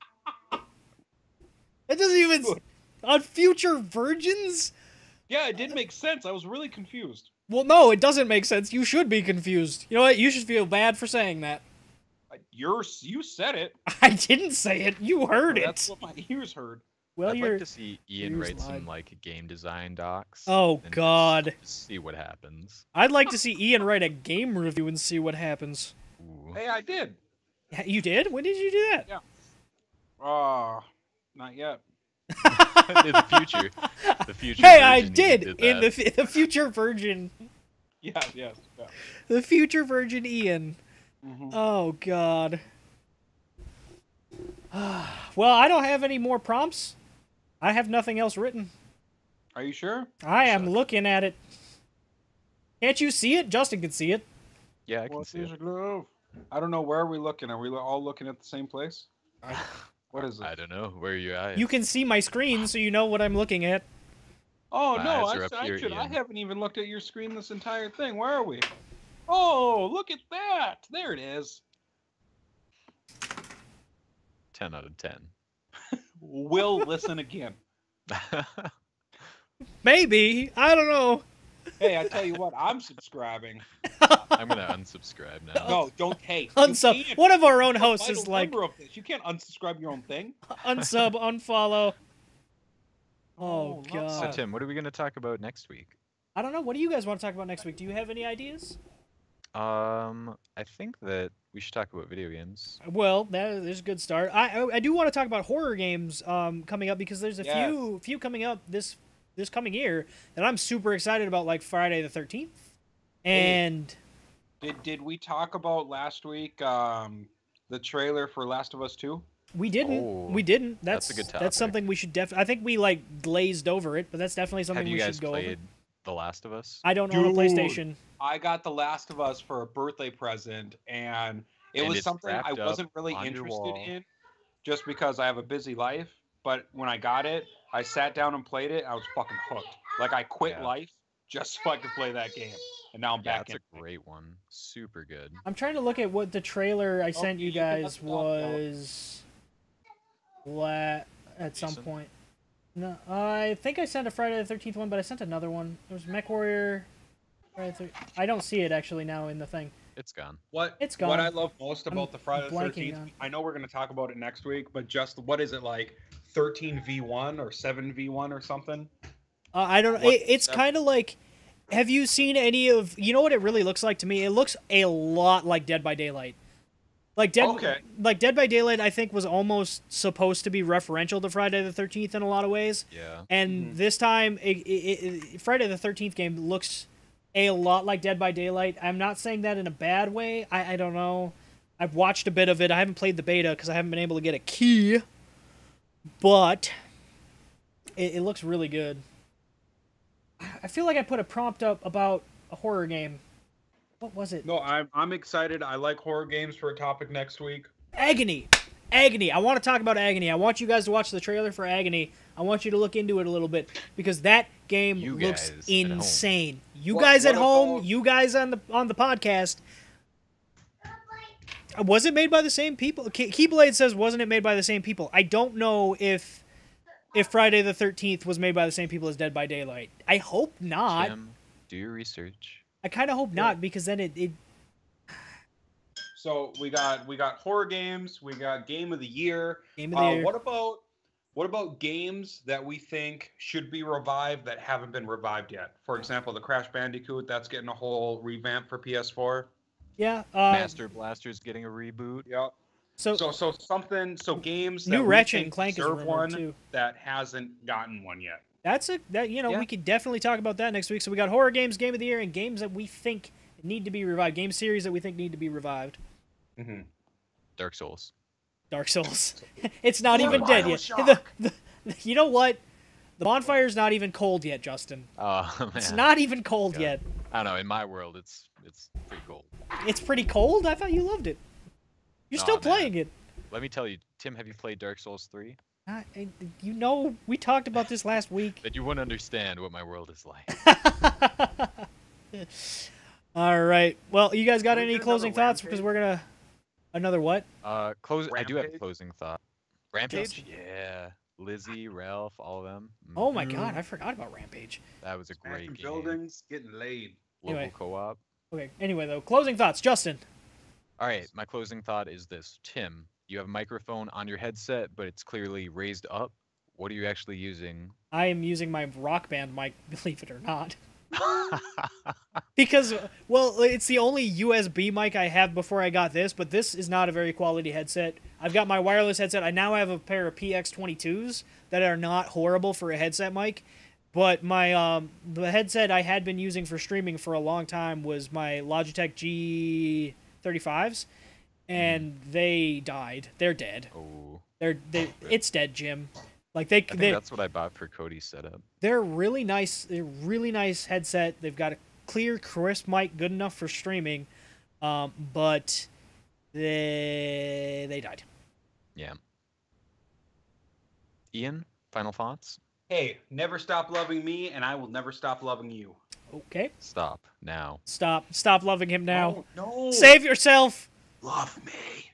It doesn't even on future virgins. Yeah, it did make sense. I was really confused. Well, no, it doesn't make sense. You should be confused. You know what? You should feel bad for saying that. You said it. I didn't say it. You heard it. That's what my ears heard. Well, I'd you're. like to see Ian yours write lied. some like game design docs. Oh, and God. Just see what happens. I'd like to see Ian write a game review and see what happens. Ooh. Hey, I did. Yeah, you did? When did you do that? Not yet. In the future. The future. Hey, I version, did you in that. the future virgin, Yes. Yeah. the future virgin Ian. Mhm. Oh God. Well, I don't have any more prompts. I have nothing else written. Are you sure? I am Suck. looking at it. Can't you see it? Justin can see it. Yeah, I can see it. your glove? I don't know. Where are we looking? Are we all looking at the same place? What is it? I don't know. Where are your eyes? You can see my screen, so you know what I'm looking at. Oh My no, eyes are up here, I Ian. haven't even looked at your screen this entire thing. Where are we? Oh, look at that! There it is. 10 out of 10. We'll listen again. Maybe. I don't know. Hey, I tell you what, I'm subscribing. I'm gonna unsubscribe now. No, don't. Hey, you Unsub. can't. One of our own You're a hosts is vital like, member of this. You can't unsubscribe your own thing. unsub, unfollow. Oh, Oh, God. So Tim, what are we gonna talk about next week? I don't know. What do you guys want to talk about next week? Do you have any ideas? I think that we should talk about video games. Well, there's a good start. I do want to talk about horror games coming up because there's a Yes. few coming up this coming year that I'm super excited about, like Friday the 13th. And Did we talk about last week the trailer for Last of Us 2? we didn't. Oh, We didn't. that's a good topic. That's something we should I think we like glazed over it, but that's definitely something Have you we guys should go played over. The Last of Us? I don't own a Dude. PlayStation. I got The Last of Us for a birthday present, and it And was it's something I wrapped up wasn't really on your interested wall. in, just because I have a busy life. But when I got it, I sat down and played it. I was fucking hooked. Like I quit Yeah. life just so I could play that game, and now I'm Yeah, back it's in. a great one. Super good. I'm trying to look at what the trailer I sent you you can guys look it up, though. was at some Decent. point. No, I think I sent a Friday the 13th one, but I sent another one. It was MechWarrior. I don't see it actually now in the thing. It's gone. What It's What gone. I love most I'm about the Friday the blanking 13th, on- I know we're going to talk about it next week, but just what is it like, 13v1 or 7v1 or something? I don't know. What- It's kind of like. Have you seen any of? You know what it really looks like to me? It looks a lot like Dead by Daylight. Like Dead by Daylight, I think was almost supposed to be referential to Friday the 13th in a lot of ways. Yeah. And this time, Friday the 13th game looks a lot like Dead by Daylight. I'm not saying that in a bad way. I don't know. I've watched a bit of it. I haven't played the beta because I haven't been able to get a key. But it looks really good. I feel like I put a prompt up about a horror game. What was it? No, I'm excited. I like horror games for a topic next week. Agony. Agony. I want to talk about Agony. I want you guys to watch the trailer for Agony. I want you to look into it a little bit because that game You looks guys at home. insane. You What- guys at what home, about- you guys on the podcast. Was it made by the same people? Keyblade says, wasn't it made by the same people? I don't know if Friday the 13th was made by the same people as Dead by Daylight. I hope not. Tim, do your research. I kind of hope not because then it So we got horror games. We got game of the year. game of the year. What about games that we think should be revived that haven't been revived yet? For example, the Crash Bandicoot that's getting a whole revamp for PS4. Yeah. Master Blaster's getting a reboot. Yeah. So So games new that we Ratchet think and Clank is deserve rumored one too. that hasn't gotten one yet. Yeah. We could definitely talk about that next week. So we got horror games, game of the year, and games that we think need to be revived. Game series that we think need to be revived. Mm-hmm. Dark Souls. Dark Souls. It's not Or even dead yet. Bioshock. You know what? The bonfire's not even cold yet, Justin. Oh man. It's not even cold God. yet. I don't know. In my world, it's pretty cold. It's pretty cold. I thought you loved it. You're Aw, still man. playing it. Let me tell you, Tim, have you played Dark Souls 3? You know, we talked about this last week. Then you wouldn't understand what my world is like. All right. Well, you guys got Can we any get closing another thoughts? Because we're gonna another what? I do have a Rampage? closing thought. Rampage? Justin. Yeah. Lizzie, Ralph, all of them. Oh my God, I forgot about Rampage. That was a great Smashing game. buildings, getting laid. Local Anyway. co-op. Okay. Anyway, though, closing thoughts, Justin. All right, my closing thought is this. Tim, you have a microphone on your headset, but it's clearly raised up. What are you actually using? I am using my Rock Band mic, believe it or not. Because, well, it's the only USB mic I have before I got this, but this is not a very quality headset. I've got my wireless headset. I now have a pair of PX22s that are not horrible for a headset mic, but my the headset I had been using for streaming for a long time was my Logitech G35s, and they died. They're dead. Oh, It's dead, Jim. Like I think that's what I bought for Cody's setup. they're really nice. They're really nice headset. They've got a clear, crisp mic, good enough for streaming, but they died. Yeah. Ian, final thoughts? Hey, never stop loving me, and I will never stop loving you. Okay, Stop now. stop loving him now. No. Save yourself. Love me.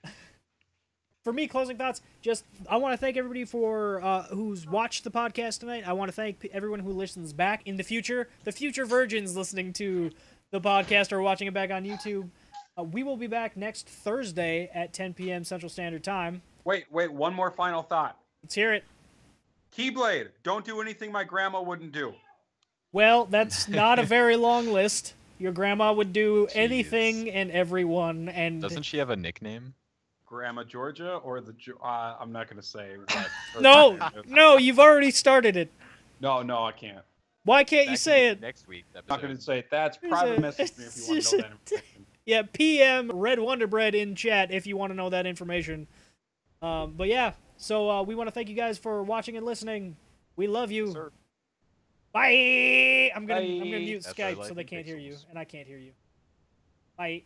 For me, closing thoughts. Just I want to thank everybody for who's watched the podcast tonight. I want to thank everyone who listens back in the future. The future virgins listening to the podcast or watching it back on YouTube. We will be back next Thursday at 10 p.m. Central Standard Time. Wait, one more final thought. Let's hear it. Keyblade, don't do anything my grandma wouldn't do. Well, that's not a very long list. Your grandma would do Jeez. anything and everyone, and Doesn't she have a nickname? Grandma Georgia or I'm not gonna say. no, you've already started it. No, I can't. Why can't That you can say be it? Next week's I'm not episode. gonna say it. That's private message me if you want to know that information. Yeah, PM Red Wonder Bread in chat if you want to know that information. But yeah, so we want to thank you guys for watching and listening. We love you. Sir. Bye. I'm gonna Bye. mute That's why I Skype so like they can't hear you, pixels. and I can't hear you. Bye.